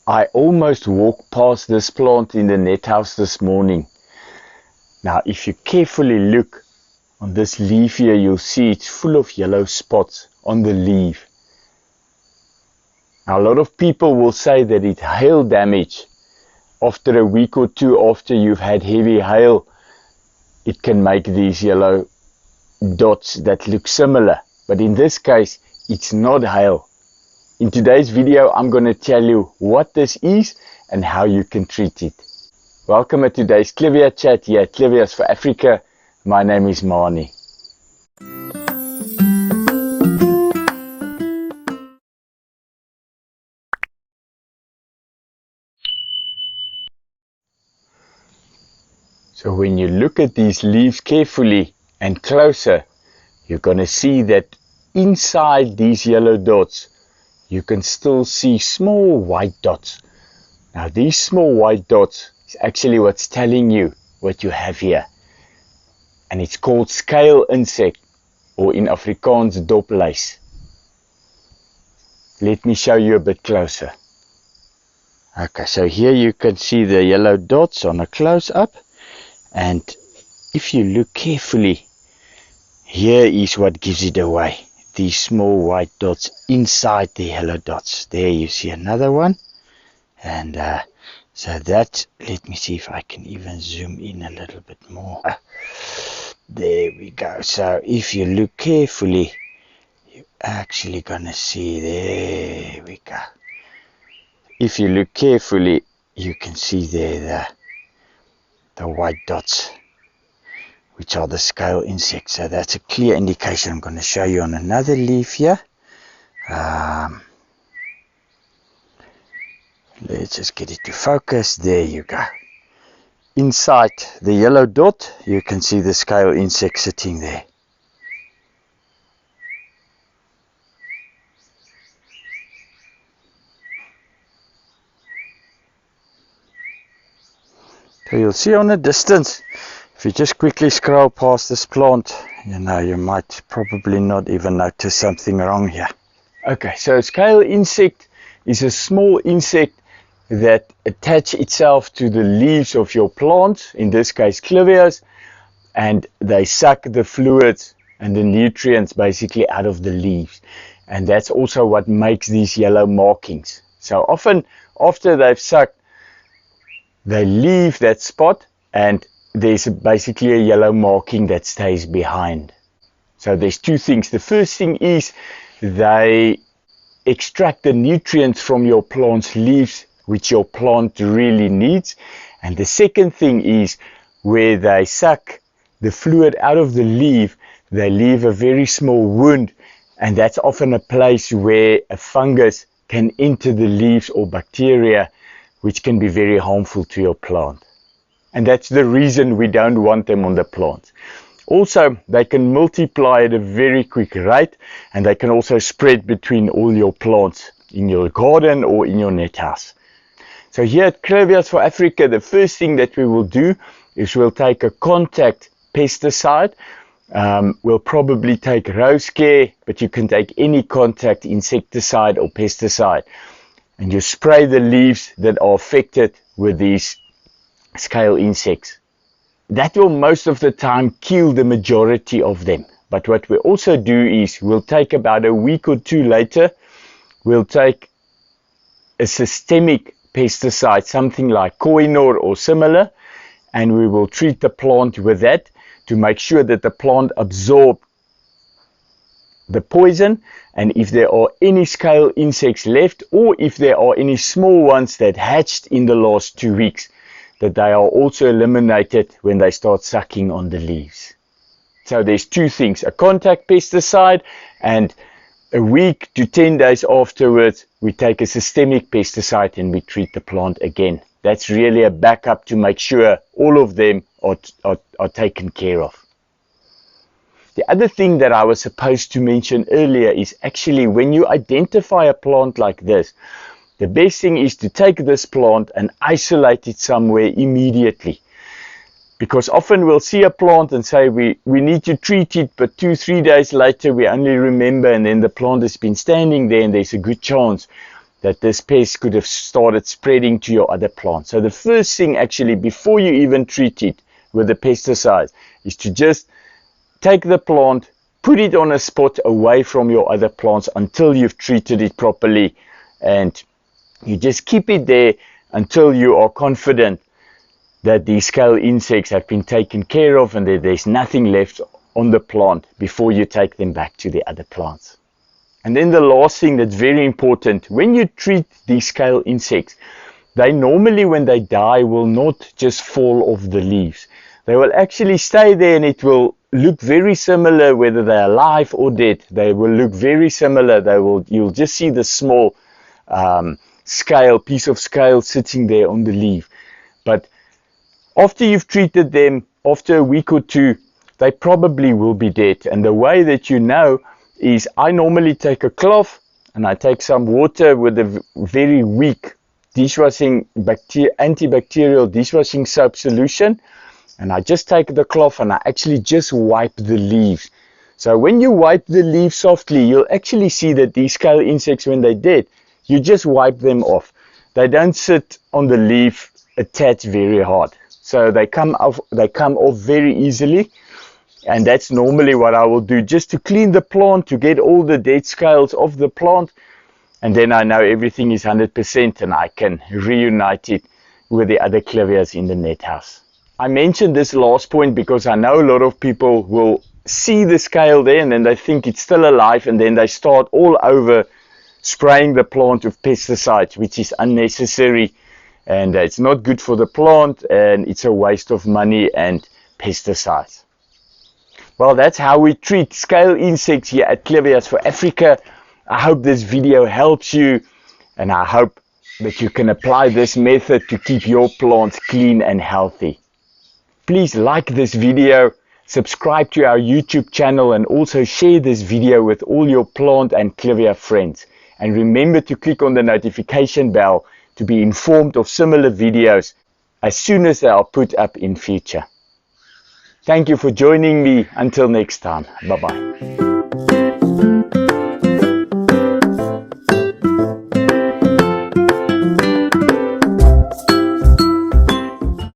I almost walked past this plant in the net house this morning. Now if you carefully look on this leaf here, you'll see it's full of yellow spots on the leaf. Now a lot of people will say that it's hail damage. After a week or two after you've had heavy hail, it can make these yellow dots that look similar. But in this case, it's not hail. In today's video, I'm going to tell you what this is and how you can treat it. Welcome to today's Clivia Chat here at Clivias for Africa. My name is Mani. So when you look at these leaves carefully and closer, you're going to see that inside these yellow dots, you can still see small white dots. Now these small white dots is actually what's telling you what you have here. And it's called scale insect, or in Afrikaans dopluis. Let me show you a bit closer. Okay, so here you can see the yellow dots on a close-up. And if you look carefully, here is what gives it away. These small white dots inside the yellow dots. There you see another one. And so that, let me see if I can even zoom in a little bit more. There we go. So if you look carefully, you're actually gonna see, there we go. If you look carefully, you can see there the white dots, which are the scale insects. So that's a clear indication. I'm going to show you on another leaf here. Let's just get it to focus. There you go. Inside the yellow dot, you can see the scale insect sitting there. So you'll see on a distance, if you just quickly scroll past this plant, you might probably not even notice something wrong here. Okay, so scale insect is a small insect that attach itself to the leaves of your plant, in this case Clivias, and they suck the fluids and the nutrients basically out of the leaves. And that's also what makes these yellow markings. So often after they've sucked, they leave that spot and there's basically a yellow marking that stays behind. So there's two things. The first thing is they extract the nutrients from your plant's leaves, which your plant really needs. And the second thing is where they suck the fluid out of the leaf, they leave a very small wound, and that's often a place where a fungus can enter the leaves, or bacteria, which can be very harmful to your plant. And that's the reason we don't want them on the plant. Also, they can multiply at a very quick rate, and they can also spread between all your plants in your garden or in your net house. So here at Clivias for Africa, the first thing that we will do is we'll take a contact pesticide. We'll probably take Rose Care, but you can take any contact insecticide or pesticide. And you spray the leaves that are affected with these scale insects. That will most of the time kill the majority of them. But what we also do is we'll take about a week or two later, we'll take a systemic pesticide, something like Koinor or similar, and we will treat the plant with that to make sure that the plant absorbs the poison, and if there are any scale insects left, or if there are any small ones that hatched in the last 2 weeks, that they are also eliminated when they start sucking on the leaves. So there's two things: a contact pesticide, and a week to 10 days afterwards we take a systemic pesticide and we treat the plant again. That's really a backup to make sure all of them are taken care of. The other thing that I was supposed to mention earlier is actually when you identify a plant like this, the best thing is to take this plant and isolate it somewhere immediately. Because often we'll see a plant and say we need to treat it, but 2-3 days later we only remember, and then the plant has been standing there and there's a good chance that this pest could have started spreading to your other plants. So the first thing actually, before you even treat it with the pesticide, is to just take the plant, put it on a spot away from your other plants until you've treated it properly, and you just keep it there until you are confident that these scale insects have been taken care of and that there's nothing left on the plant before you take them back to the other plants. And then the last thing that's very important, when you treat these scale insects, they normally, when they die, will not just fall off the leaves. They will actually stay there, and it will look very similar whether they're alive or dead. They will look very similar. You'll just see the small piece of scale sitting there on the leaf. But after you've treated them, after a week or two, they probably will be dead. And the way that you know is, I normally take a cloth and I take some water with a very weak antibacterial dishwashing soap solution, and I just take the cloth and I actually just wipe the leaves. So when you wipe the leaves softly, you'll actually see that these scale insects, when they're dead, you just wipe them off. They don't sit on the leaf attached very hard. So they come off very easily. And that's normally what I will do, just to clean the plant, to get all the dead scales off the plant. And then I know everything is 100% and I can reunite it with the other clivias in the net house. I mentioned this last point because I know a lot of people will see the scale there and then they think it's still alive, and then they start all over spraying the plant with pesticides, which is unnecessary, and it's not good for the plant, and it's a waste of money and pesticides. Well, that's how we treat scale insects here at Clivias for Africa. I hope this video helps you, and I hope that you can apply this method to keep your plants clean and healthy. Please like this video, subscribe to our YouTube channel, and also share this video with all your plant and Clivia friends. And remember to click on the notification bell to be informed of similar videos as soon as they are put up in future. Thank you for joining me. Until next time. Bye-bye.